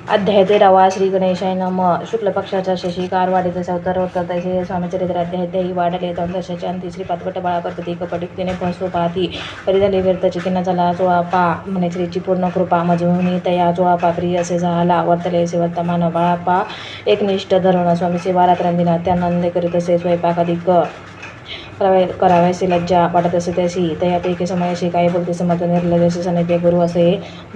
अध्याय 13 श्री गणेशाय नमः. शुक्ल पक्षाच्या शशिकार वाढीचे अवतार होतात तैसे स्वामीचरित्र अध्याय देही वाढले दोन वर्षाच्या अंती श्रीपाद बाळा पद्धती कपटिकतेने फसतो पाहती परी झाली व्यर्थ चिकिना झाला चोळापा म्हणे श्रीची पूर्ण कृपा मजूनी तया चोळापा प्रिय असे झाला वर्तले असे वर्तमान बाळापा एकनिष्ठ धरून स्वामी सेवा रात्रंदिना त्यानंदे करीत असे स्वयंपाक अधिक करावयाची लज्जा वाटत असे त्याशी तयापैकी समयाशी काही बोलते समर्थ निर्लजाशी सनेते गुरु असे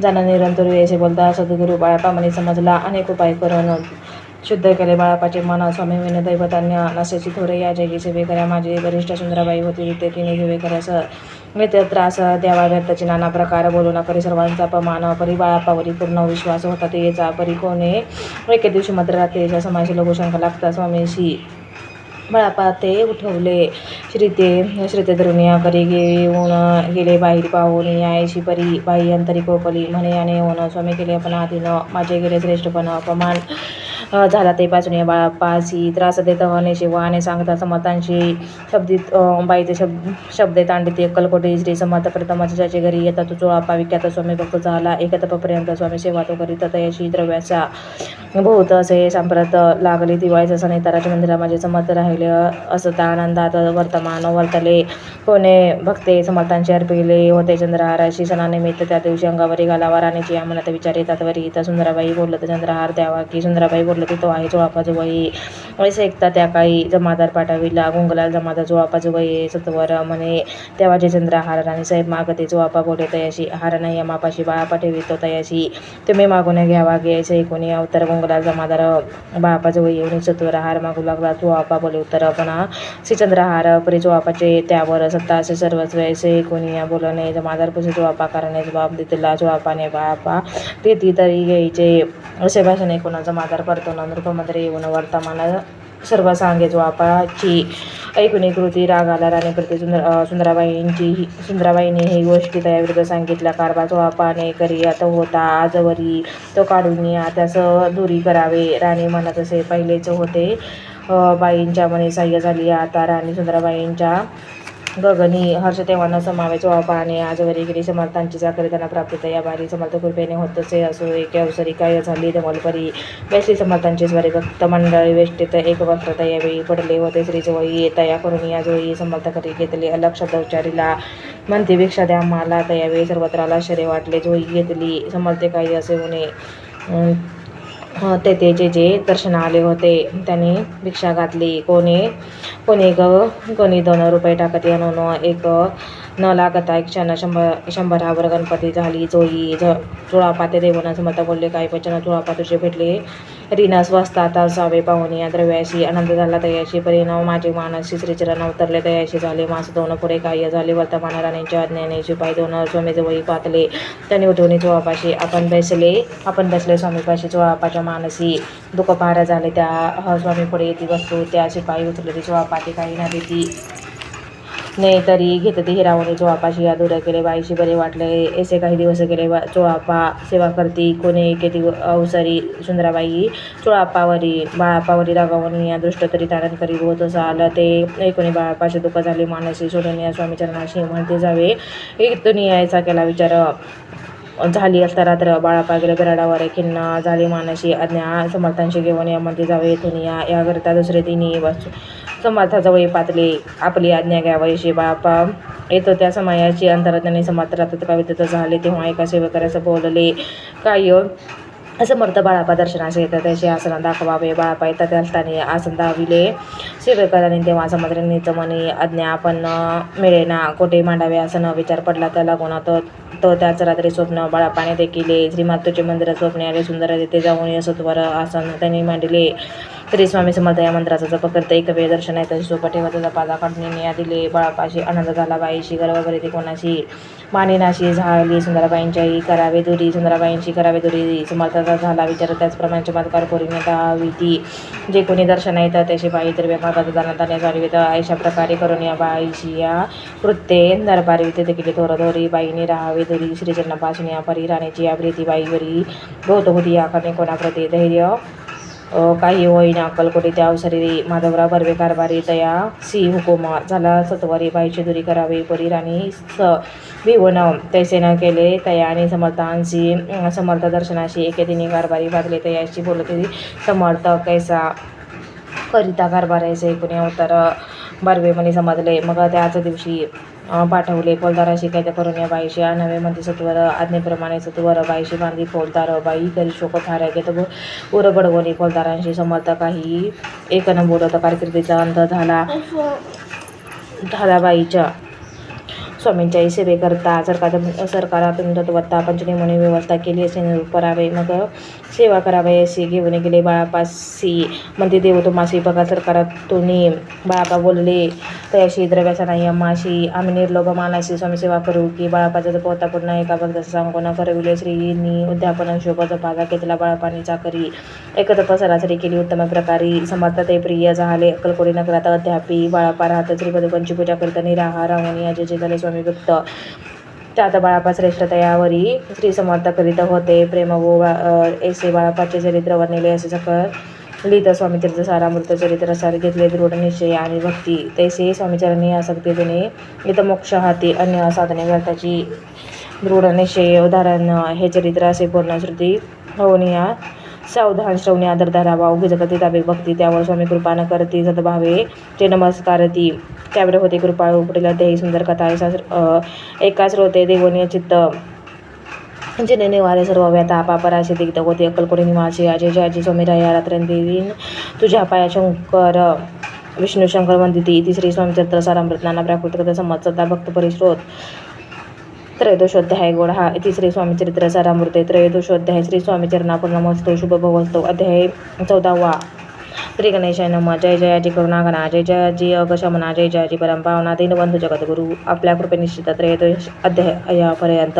जाणं निरंतर असे बोलता सद्गुरु बाळापा म्हणे समजला अनेक उपाय करून शुद्ध केले बाळापाचे मन स्वामी विन दैवतान्य नसेची थोरे या जगी सेवे कऱ्या माझी वरिष्ठ सुंदराबाई होती तिथे तिने सेवे करास मित्र त्रास द्यावा व्यर्थाची नाना प्रकार बोलू न करी सर्वांचा अपमान परी बाळापावरी पूर्ण विश्वास होता ते याचा परी कोणे एके दिवशी मध्यरात्रीच्या समाशी लघुशंका लागता स्वामीशी बाळापा ते उठवले श्रीते धरुनिया करी घेऊन गेले बाहेर पाहून यायशी परी बाई अंतरी कोपली म्हणे याने होऊन स्वामी केले पण आधीन माझे गेले श्रेष्ठपण अपमान झाला ते पाचून बाळापाशी त्रास देत हने शिवाने सांगता समर्थांशी शब्दित बाईचे शब्द तांडित कलकोटी श्री समर्थ प्रथमच ज्याचे घरी येतात तो चोळापा विख्यात स्वामी भक्त झाला एकतपर्यंत स्वामी सेवा तो करीत तयाशी द्रव्याचा बहुत असे सांप्रत लागली दिवाळीचा सण ताराच्या मंदिरा माझे समर्थ राहिले असता आनंदात वर्तमान वर्तले कोणे भक्ते समर्थांचे अर्पिले होते चंद्रहाराशी सणानिमित्त त्या दिवशी अंगावरी घालावा राणीची या मनात विचार येतात वरी तर सुंदराबाई बोलत चंद्रहार द्यावा की सुंदराबाई बोलत तो आहे चोळापा जुवई वैसे ऐकता त्या काही जमादार पाठविला गुंगलाल जमादार चोळापा जुवई सत्वर म्हणे तेव्हाचे चंद्रहार राणी साहेब मागते चोळापा बोले तयाशी हार नाही या मापाशी बाळापा ठेवितो तयाशी तुम्ही मागून घ्यावा घ्यायचे कोणी अवतर गुंगलाल जमादार बाळापा जुवई येऊन सत्वर हार मागू लागला चोळापा बोले उत्तर पण श्री चंद्रहार परी चोळापाचे त्यावर सत्ता असे सर्वच वैसे कोणी या बोलणे जमादार पुसे चोळापा करणे जबाब देतीला चोळापाने बाळापा ती तरी घ्यायचे असे भाषण ऐकून जमादार परतून नृपमध्ये येऊन वर्तमान सर्व सांगे चोळापाची ऐकून कृती राग आला राणीप्रती सुंदराबाईंनी ही गोष्टी त्याविरुद्ध सांगितल्या कारभार चोळापाने करी आता होता आजवरी तो काढून या त्यास दुरी करावे राणी म्हणत असे पहिलेच होते बाईंच्या मने सहाय्य झाली आता राणी सुंदराबाईंच्या गगनी हर्ष तेव्हा समावे चोळापाने आजवरी गेली समर्थांची चाकरी त्यांना प्राप्त या बारी समर्थ कृपेने होत असे असो एक अवसरी काय झाली धमलपरी बेसली समर्थांची स्वारी भक्त मंडळी वेष्टीत एक वस्त्र यावेळी पडले होते श्री जवळी तया करून या जोई समर्थ करी घेतले अलग शब्द उच्चारीला म्हणते भिक्षा द्या मला तयावेळी सर्वत्राला आश्चर्य वाटले जोई घेतली समर्थे काही असे होणे ते जे दर्शन आले होते त्यांनी भिक्षा घातली कोणी 2 रुपये टाकत आणून एक न लागता एक क्षण 100 गणपती झाली जोई चोळापा ते देवना समर्थ बोलले काही वचन चोळापा तुझे भेटले रीना स्वस्तात असावे पाहून या द्रव्याशी आनंद झाला तयाशी परिणाम माझे मानसी श्रीचरण उतरले तयाशी झाले मास 2 पुढे काही झाले वर्तमान राणींच्या आज्ञेने शिपाई 2 स्वामी जवळी पातले त्यांनी उठवणी चोळापाशी आपण बसले स्वामीपाशी चोळापाच्या मानसी दुःख पहार झाले त्या स्वामी पुढे येते वस्तू त्या शिपाई उचलली चोळापाती काही ना देती नाही तरी घेतती हिरावणी चोळापाशी अधुरे केले बाईशी बरे वाटले ऐसे काही दिवस गेले चोळापा सेवा करती कोणी एके अवसरी सुंदराबाई चोळापावरी बाळापावरी रागावून या दृष्ट तरी तारण करी होत आलं ते ऐकून बाळापाशी दुःख झाले मानसी सोडून या स्वामी चरणाशी म्हणते जावे इथून यायचा केला विचार झाली असता रात्र बाळापा गेले बिराडावर खिन्न झाली मानसी आज्ञा समर्थांशी घेऊन यामध्ये जावे इथून याकरिता दुसरे तिन्ही समर्थाजवळ पातले आपली आज्ञा घ्यावयाशी बाळापा येतो त्या समयाची अंतरात्म्याने समर्थ रात्र कवितेत झाले तेव्हा एका सेवकऱ्याचं बोलले काय समर्थ बाळापा दर्शनाचे येतात त्याचे आसन दाखवावे बाळापा येतात असताना आसन दाविले सेवकांनी तेव्हा समर्थांनीच म्हणे आज्ञा आपण मिळेना कोठे मांडावे आसन विचार पडला त्याला गुणात तो त्याच रात्री स्वप्न बाळापाने देखील श्रीमातोचे मंदिर स्वप्ने आले सुंदर तिथे जाऊन यसत्वर आसन त्यांनी मांडले तरी स्वामी समर्थ या मंत्राचा जप करता एक वेळ दर्शन आहे तशी सोपा ठेवत जपाला काढून या दिले बाळापाशी आनंद झाला बाईशी गर्व करीत कोणाशी मानिनाशी झाली सुंदराबाईंच्याही करावे दुरी सुंदराबाईंशी करावे दुरी समर्थाचा झाला विचार त्याचप्रमाणे चमत्कार करून दावी ती जे कोणी दर्शन येतात त्याशी बाई तर मागात जाणताने चालवित अशा प्रकारे करून या बाईशी या कृत्ये दरबारी विते देखील थोरधोरी बाईने राहावे दुरी श्रीचरणापासून या परी राणीची या प्रीती बाईवरी बहुत होती या करणे कोणाप्रती धैर्य काही होईना अक्कलकोटी त्या अवसरी माधवराव बर्वे कारभारी तया सी हुकुम झाला सत्वरी बाईची दुरी करावी परी राणी भिवून तैसे न केले तया आणि समर्थांशी समर्थ दर्शनाशी एके दिनी कारभारी बांधले तयाशी बोलत समर्थ कैसा करिता कारभारायचे ऐकून अवतार बर्वे म्हणे समजले. मग त्याच दिवशी पाठवले फौजदाराशी कैद करून या बाईशी नवे मध्ये सत्वर आज्ञेप्रमाणे सत्वर बाईशी बांधी फौजदार बाई करी शोक थाऱ्या घेत उर बडवली फौजदारांशी समर्थ काही एक न बोलत कारकिर्दीचा अंत झाला बाईच्या स्वामींच्याही सेवेकरता सरकारातून तत्वता पंचनी म्हणून व्यवस्था केली असे निरूप करावे. मग सेवा करावे अशी घेऊन गेले बाळापाशी म्हणते देव तुम्हाशी बघा सरकारातून बाळापा बोलले तयाशी द्रव्याचा नाही अम्माशी आम्ही निर्लोभ मानाशी स्वामी सेवा करू की बाळापाचा पोहता पुन्हा एका भक्ताचं सांगून करविले श्रीनी उद्यापन शोभ जपाचा घेतला बाळापानी चाकरी एकतप सरासरी केली उत्तम प्रकारे समर्थ ते प्रिय झाले. अक्कलकोटी नगरात अद्यापी बाळापा राहत श्रीपदपंची पूजा करीत निराहार राहून याचे झाले स्वामी भक्त त्यात बाळापा श्रेष्ठ तयावरी श्री समर्थ करीत होते प्रेम व ऐसे बाळापाचे चरित्र वर्णिले असे सकल लिहित स्वामीचरित्र सारामृत चरित्र सार घेतले दृढ निश्चय आणि भक्ती तैसे स्वामीचरणी आसक्तीने इथं मोक्ष हाती अन्य साधने व्यर्थाची दृढ निश्चय उदाहरण हे चरित्र असे पूर्ण श्रुती होऊन या सावधान श्रवणी आदर धरावा उभी जगती ताबे भक्ती त्यावर स्वामी कृपा न करती सद्भावे जे नमस्कारती त्यावेळे होते कृपाळू उपडेल अध्यायी सुंदर कथा एकाच रोते देवनीय चित्त जिने निवारे सर्व व्यथा पापराशी दिग्ध होते अक्कलकोटी निवासी अजय जयाजी स्वामीराया रात्रंदिन तुझ्या पाया शंकर विष्णू शंकर वंदिती तिसरी स्वामीचरित्र सारामृत नाना प्राकृत कथा संमत सदा भक्त परिश्रोत त्रयोदशोध्याय गोड हा तिसरे स्वामीचरित्र सारामृत त्रयोदशोध्याय श्री स्वामीचरणा पूर्णमस्तो शुभ भवस्तो अध्याय 14वा श्री गणेशाय नमः जय जयाजी करुणागणा जय जयाजी अगशमना जय जयाजी परमपावना दीनबंधू जगद्गुरु आपल्या कृपे निश्चित त्रयोदश अध्यायापर्यंत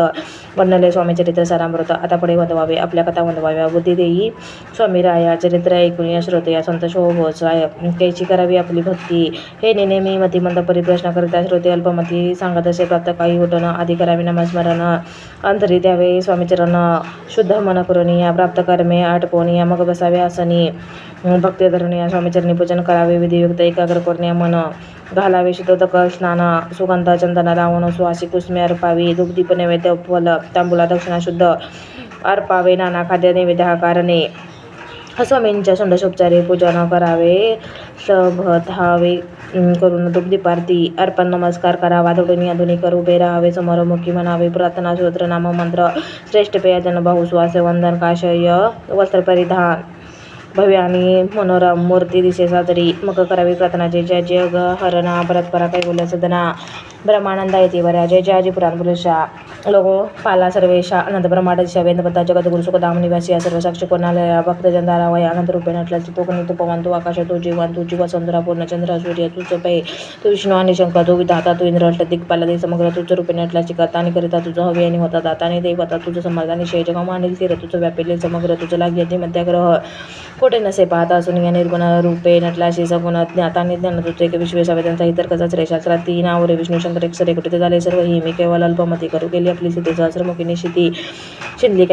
वर्णले स्वामीचरित्र सारामृत आता पुढे वंदवावे आपल्या कथा वंदवाव्या बुद्धी देई स्वामीराया चरित्र ऐकून या श्रोते संत शोभोच कैची करावी आपली भक्ती हे नेहमी मतिमंद परिप्रश्न करिता श्रोते अल्पमती सांगत असे प्राप्त काही उठण आधी करावे नमस्मरण अंतरी द्यावे स्वामीचरण शुद्ध मन करून या प्राप्त कर्मे आटपून या मग बसावे आसनी भक्ती धरून या स्वामीचरणी पूजन करावे विधियुक्त एकाग्र करून या मन घालावे शीतोदक स्नान सुगंध चंदन रावण सुवासी कुसमे अर्पावी दुग्धीप नैवेद्य फल तांबूला दक्षिणा शुद्ध अर्पावे नाना खाद्य नैवेद्य कारणे स्वामींच्या षोडशोपचारे पूजन करावे सभधावे करून दुग्धीपारती अर्पण नमस्कार करावा दडून आधुनिक उभे राहावे समोरमुखी म्हणावे प्रार्थना स्तोत्र नाम मंत्र श्रेष्ठ पेयजन बहुश्वास वंदन काशय वस्त्र परिधान भव्य आणि मनोरम मूर्ती दिसे साजरी मग करावी प्रार्थना जय जय जग हरणा परतपरा काही बोलल्या सदना ब्रह्मानंदा येते बऱ्या जय जयाजी पुराण पुरुषा लोको पाला सर्वेशा अनंत ब्रह्मांडशा वेदपता जगद्गुरु सुखधाम निवासी सर्व साक्षी कोणालया भक्तजनधारा वय अनंत रूपे नटल्याची तो कणी तू पवन तू आकाश तू जीवन तू जीवसुंदरा पूर्ण चंद्र सूर्य तूच पै तू विष्णू आणि शंकर तू विधाता तू इंद्र अष्ट दिग्पाल दे समग्र तुझं रूपे नटल्याची करता आणि करिता तुझं हवे आणि होता दाता आणि देवता तुझं समाधानी शय जगमा आणि स्थिर तुझं व्यापेले समग्र तुझं लागे मध्याग्रह कोठे नसे पाहता असून या निर्गुण रूपे नटल्याशी सगुण ज्ञाता आणि ज्ञान तुझे एक विश्वेसावे त्यांचा इतर कचाच रे शास्त्रात तीन आवरे विष्णू शंकर एक सरे कुठे झाले सर्व ही मी केवळ अल्पमती करू गेली आपली स्थिती सहस्रमुखी शिती शिंदली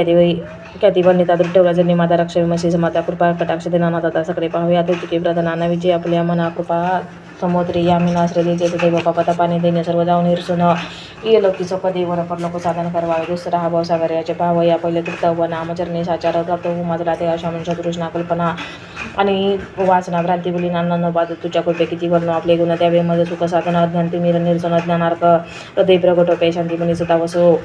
ख्याती वर्णिता ठेवला जनी माता रक्ष विमशी माता कृपा कटाक्ष दिनानाथा सकडे पाहूया आता तुके प्रधाना नवीचे आपल्या मना कृपा समुद्री यामी आश्रय जे देव बापा पाणी देणे सर्व जाऊन हिरसून ये लोकी सोप देवर पर लोक साधन करवावे दुसरा हा भावसागर याचे पाहावं या पहिले तृप्त व नामचरणी साचार प्राप्त होऊ माझला ते अशा मनुष्य तृष्णा कल्पना आणि वाचना भ्रांती बोली नाना बाद तुझ्या कृपे किती वर्ण आपले गुण त्यावे मध्ये सुख साधन अज्ञान तिमिर निरसन ज्ञानार्क हृदय प्रगटोपे शांती मनी सदा वसो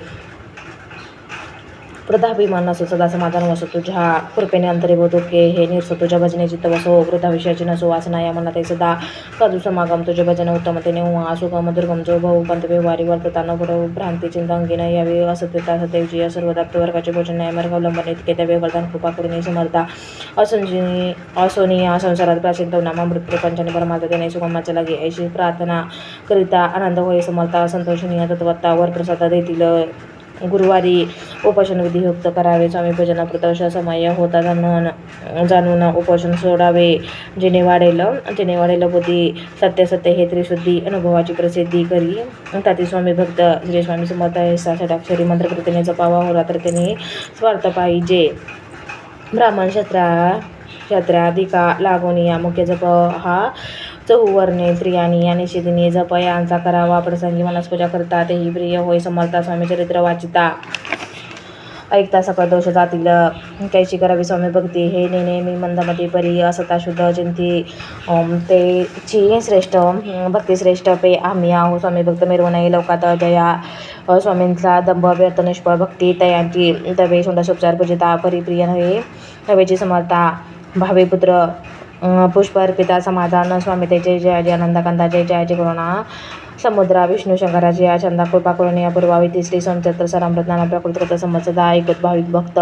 वृद्धाभिमान नसो सदा समाधान वसो तुझ्या कृपेने अंतरीभूत के हे निरसो तुझ्या भजने चित्त वसो वृद्धा विषयाची नसो वासना या मनात सदा साधू समागम तुझे भजन उत्तमतेने सुगम दुर्गम जो भाऊ पंत व्यवहारी वर्तता न पुढं भ्रांती चिंतांगी न यावे असत्यता सदैवची या सर्व दाप्त वर्गाचे भोजन न्याय मार्गावलंबन इतके त्या व्यवहारदान कृपा करून समर्था असोनी या संसारात प्राचीन नामा मृत्यू पंचाने परमार्थ देणे सुगमाच्या लागे ऐशी प्रार्थना करिता आनंद होय समर्था संतोषणीय तत्वत्ता वर प्रसाद देतील गुरुवारी उपोषण विधियुक्त करावे स्वामी भजनापुरता अशा समय होता जाणून उपोषण सोडावे जेणे वाढेल बुद्धी सत्य हे त्रिशुद्धी अनुभवाची प्रसिद्धी करी ताती स्वामी भक्त श्री स्वामी समर्थ षडाक्षरी मंत्रकृतीने जपावा हो रात्र त्याने स्वार्थ पाहिजे ब्राह्मण क्षत्रा क्षत्राधिका लागून या मुख्य जप हा चहुवर्णे प्रियानी या निषेधिनी जप यांचा करावा. प्रसंगी मनस्पूजा करता तेही प्रिय होय. समर्था स्वामी चरित्र वाचिता ऐकता सकळ दोष जातील कैची करावी स्वामी भक्ती. हे नेहमी मंदमती परी असता शुद्ध चिंती तेची श्रेष्ठ भक्ती श्रेष्ठ पे आम्ही आहो. स्वामी भक्त मिरवू नये लोकात जया स्वामींचा दंभ व्यर्थ निष्फळ भक्ती तयांची तवे षोडशोपचार पूजिता परिप्रिय नव्हेची समर्था भावे पुत्र पुष्प अर्पिता समाधान. स्वामी ते जय जय आनंदाकांता जय जय करुणा समुद्रा विष्णू शंकराची या चंदा कृपा करुणिया पूर्वावी. तिसरी सोमचत्र सरामृत नाना प्रकृत कृत समत्सदा ऐकत भाविक भक्त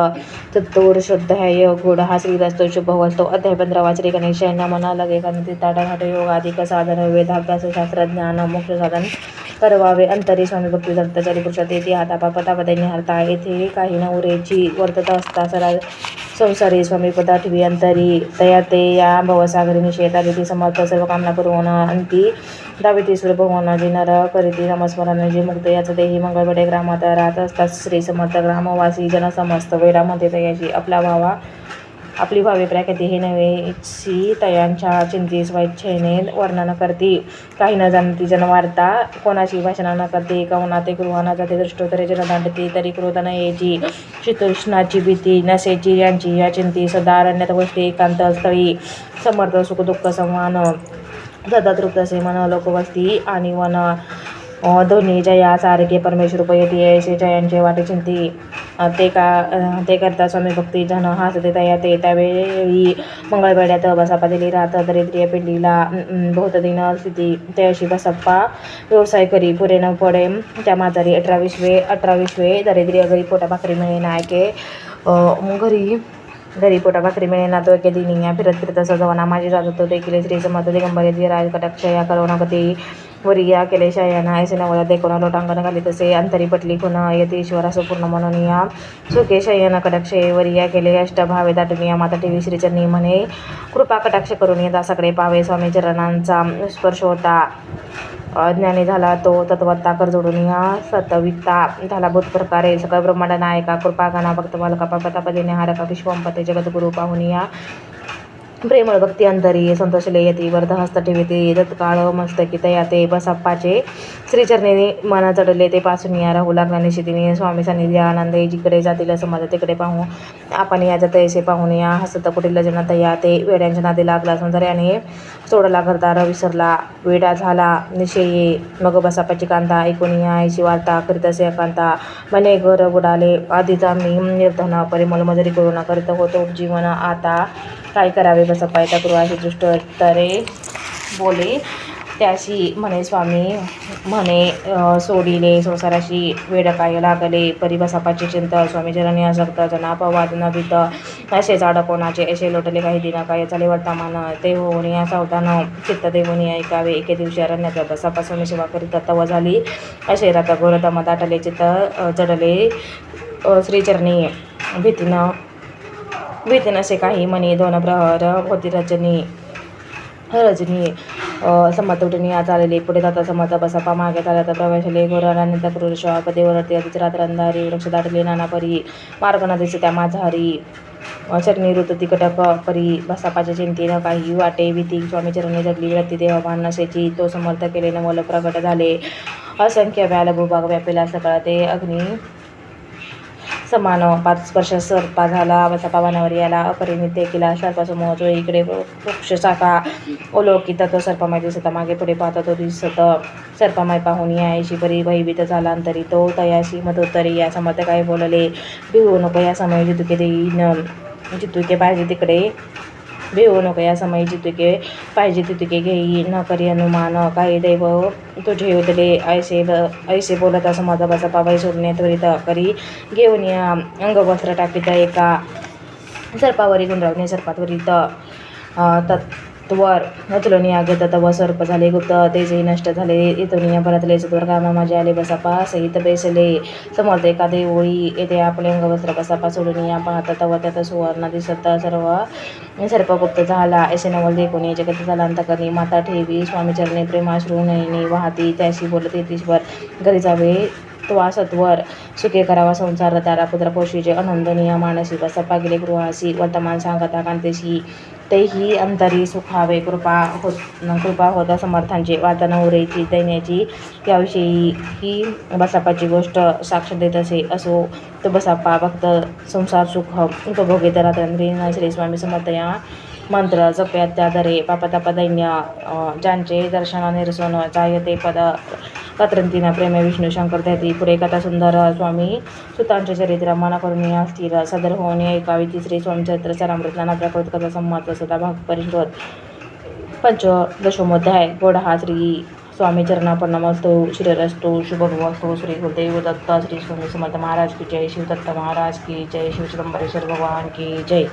चतुर शुद्ध ह्य गुढ हा श्रीरस्तो शुभ वस्तो. अध्याय 15 श्री गणेश मना लगे कारण ताटाघाट योग अधिक साधन वेदाभ्यास शास्त्रज्ञान मोक्ष साधन करवावे. अंतरी स्वामी भक्ती दत्ताचारी पुरुषात येथे हाता पदापदे निहारता येथे काही न उरेची वर्तत असता सरा संसारी स्वामी पदा ठेवी अंतरी तया ते या भवसागरी निषेध आली समर्थ सर्व कामना पुरवण अंती दाविती सुर भवन जी नर करीती नमस्मरण जी मुक्त याचं तेही मंगळबडे ग्रामात राहत असतात श्री समर्थ ग्रामवासी जन समस्त वेळामध्ये तयाची आपली भावी प्रख्याती हे नव्हेची तयांच्या चिंती स्वच्छेने वर्णन करती. काही न जाणती जनवार्ता कोणाची भाषणा न करते कवना ते गृहाना जाते दृष्टोत्तरे जन दांडती तरी क्रोध न यायची शीतोष्णाची भीती नसेची यांची या चिंती सदा अरण्यात गोष्टी एकांत स्थळी समर्थ सुख दुःख संवान सदा तृप्त असे मन लोकवस्ती आणि वन दोन्ही जया सारखे परमेश्वर उपयती ऐसे जयांचे वाटे चिंती ते करता स्वामी भक्ती जन हासते तया ते त्यावेळी मंगळवेड्यात बसापा दिली राहत दरिद्रिय पिंडीला बहुत दिन स्थिती ते अशी बसाप्पा व्यवसाय करी पुरे न पडे त्या म्हातारी 18 दरिद्रिय घरी पोटा भाकरी मिळे नायके घरी पोटा भाकरी मिळे ना तो एके दिनी फिरत असं जवाना माझी जात होतो ते केले श्री समर्थ दिगंबरे राज कटाक्ष या करुणागती वरिया केले शयना ऐसे नवला देखोना लोटांगण घाली तसे अंतरी पटली खुन यती ईश्वर असं पूर्ण म्हणून या सुखे शयन कटाक्ष वरिया केले अष्टभावे दाटून या माता ठेवी श्रीचरणी म्हणे कृपा कटाक्ष करून या दासाकडे पावे. स्वामी चरणांचा स्पर्श होता ज्ञानी झाला तो तत्वत्ता कर जोडून या सतविकता झाला भूत प्रकारे सकळ ब्रह्मांड नायका कृपा गणा भक्त मालका प्रतापदी निहारका विश्वंपते जगद्गुरु पाहून या प्रेमळ भक्ती अंतरी संतोषले यती वर्ध हस्त ठेविते दत्काळ मस्तकी तया ते बसाप्पाचे श्रीचरणी मन चढले ते पासून या राहू लागला निशितीने स्वामी सानिध्य आनंद जिकडे जातील समाज तिकडे पाहू आपण या जात ऐसे पाहून या हसत कुटील जनत या ते वेड्यांच्या नादी लागला संसाराने सोडला घरदार विसरला वेडा झाला निशये मग बसापाची कांता ऐकून या ऐशी वार्ता करीत असे कांता मने घर बुडाले आधीच आम्ही निर्धन परिमल मजुरी करून करीत होतो जीवन आता काय करावे बसप्पा येता करू अशी दृष्टोत्तरे बोले त्याशी म्हणे स्वामी म्हणे सोडिले संसाराशी वेड काय लागले परी बसापाची चिंता स्वामी चरणी असक्त जनापवाद न भीत असे झाड कोणाचे असे लोटले काही दिन काय चाले वर्तमान ते होऊन या सावधान चित्त देऊन ऐकावे एके दिवशी अरण्यात बसापा स्वामी सेवा करीत तव झाली असे रात घोर दम दाटले चित्त चढले श्रीचरणी भीतीन असे काही म्हणे 2 प्रहर होती रजनी समत उठून या चालले पुढे जाता समत बसापा मागे चालत प्रवेशले घोर अरण्यात क्रूर पदेवरती अधिक रात्र अंधारी वृक्ष दाटले नाना परी मार्ग न दिसे त्या माझारी चरणी ऋतू तिकटक परी बसापाच्या चिंतेनं काही वाटे भीती स्वामी चरणी जगली व्यक्ती देहभान नसेची तो समर्थ केले नवल प्रगट झाले असंख्य व्याल भूभाग व्यापेला सकाळ ते अग्नी समान 5 स्पर्श सर्पा झाला बसापा वनावर याला अपरिमित केला सर्पासमूह जो इकडे वृक्ष शाखा ओलोकित तो सर्पमाय दिसता मागे पुढे पाहता तो दिसत सर्पमाय पाहून या ऐशी परी भयभीत झाला अंतरी तो तयाशी मधोत्तरी या समर्थ काय बोलले भिवू नको या समय जितुके देईन जितुके पाहिजे तिकडे भिवू नको या समय जितुके पाहिजे तितुके घेई न करी अनुमान काही दैव तुझे उदले ऐसे बोलत असं माझा बसापा बाई सोडणे त्वरित करी घेऊन या अंगवस्त्र टाकीत एका सर्पावरी गुंडरावणे सर्पात्वरित तत्वर उचलून या घेत तव सर्प झाले गुप्त तेजही नष्ट झाले इथून या परतले सत्वर कामा माझे आले बसापा सहित बेसले समर्थ एका देवळी येथे आपले अंगवस्त्र बसापा सोडून या पाहता तव त्यात सुवर्ण दिसत सर्पगुप्त झाला ऐसे नवल देखून या जगत झाला अंतकरणी माता ठेवी स्वामी चरणी प्रेमाश्रू नयनी वाहती त्याशी बोलत येतीश्वर घरी जावे तो सत्वर सुखे करावा संसार तारा पुत्र पोषीचे अनंदनीय मानसी बसप्पा गेले गृहासी वर्तमान सांगता कांतेशी तेही अंतरी सुखावे कृपा होता समर्थांची वाता नवरेची दैन्याची याविषयी ही बसप्पाची गोष्ट साक्ष देत असो तो बसप्पा भक्त संसार सुख उपभोगे रात्र श्री स्वामी समर्थ या मंत्र जप्यात त्या दरे पापताप दैन्य ज्यांचे दर्शन निरसन जायते पद पत्रंतीना प्रेम विष्णू शंकर त्याती पुढे कथा सुंदर स्वामी सुतांचे चरित्र मन करुणी स्थिर सदर होऊन ऐकावी तिसरे स्वामी चरित्र चरामृत नाना प्रकृत कथा संमत सदा भाग परिषद पंचदशोमोध्याय गोड हा श्री स्वामी चरणापन्नमस्तु श्रीरस्तु शुभभवस्तु श्री गुरुदेव दत्त श्री स्वामी समर्थ महाराज की जय शिव दत्त महाराज की जय शिव चिदंबरेश्वर भगवान की जय।